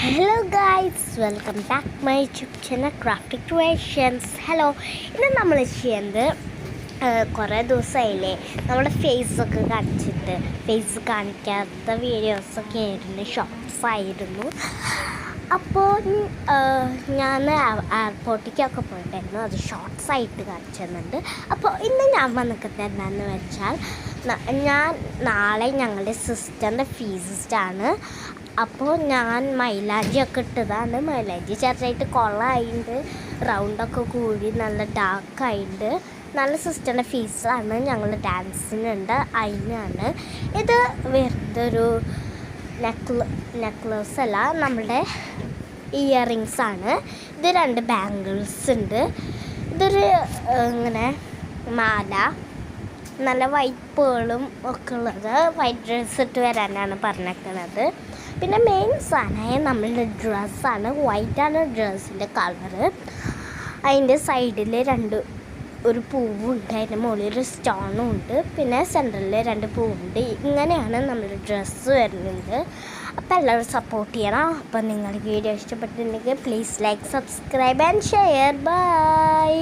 Hello guys, welcome back my YouTube channel craft creations. Hello, ഇന്ന് നമ്മൾ ചെയ്യുന്നത് കുറേ ദിവസമായില്ലേ നമ്മുടെ ഫേസൊക്കെ കാണിച്ചിട്ട്. ഫേസ് കാണിക്കാത്ത വീഡിയോസൊക്കെ ആയിരുന്നു, ഷോർട്സ് ആയിരുന്നു. അപ്പോൾ ഞാൻ എയർപോർട്ടിലേക്കൊക്കെ പോയിട്ടായിരുന്നു, അത് ഷോർട്സ് ആയിട്ട് കാണിച്ചു തന്നുണ്ട്. അപ്പോൾ ഇന്ന് ഞാൻ വന്നിട്ട് എന്താണെന്ന് വെച്ചാൽ, ഞാൻ നാളെ ഞങ്ങളുടെ സിസ്റ്ററിൻ്റെ ഫീസ്റ്റാണ്. അപ്പോൾ ഞാൻ മൈലാഞ്ചിയൊക്കെ ഇട്ടതാണ്. മൈലാഞ്ചി ചെറുതായിട്ട് കൊള്ളായിട്ടുണ്ട്, റൗണ്ടൊക്കെ കൂടി നല്ല ഡാർക്കായിട്ടുണ്ട്. നല്ല സിസ്റ്ററിൻ്റെ ഫീസാണ്. ഞങ്ങൾ ഡാൻസിനുണ്ട്, അതിനാണ്. ഇത് വെറുതെ ഒരു നെക്ലേസ് അല്ല, നമ്മുടെ ഇയറിങ്സാണ്. ഇത് 2 ബാംഗിൾസ് ഉണ്ട്. ഇതൊരു ഇങ്ങനെ മാല, നല്ല വൈറ്റ് പേളും ഒക്കെ ഉള്ളത്. വൈറ്റ് ഡ്രസ്സ് ഇട്ട് വരാനാണ് പറഞ്ഞേക്കുന്നത്. പിന്നെ മെയിൻ സാധനമായ നമ്മളുടെ ഡ്രസ്സാണ്. വൈറ്റാണ് ഡ്രസ്സിൻ്റെ കളറ്. അതിൻ്റെ സൈഡിൽ ഒരു പൂവുണ്ട്, അതിൻ്റെ മുകളിൽ ഒരു സ്റ്റോണും ഉണ്ട്, പിന്നെ സെൻറ്ററിൽ 2 പൂവുണ്ട്. ഇങ്ങനെയാണ് നമ്മുടെ ഡ്രസ്സ് വരുന്നത്. അപ്പോൾ എല്ലാവരും സപ്പോർട്ട് ചെയ്യണം. അപ്പോൾ നിങ്ങൾ വീഡിയോ ഇഷ്ടപ്പെട്ടിട്ടുണ്ടെങ്കിൽ please like, subscribe and share. By.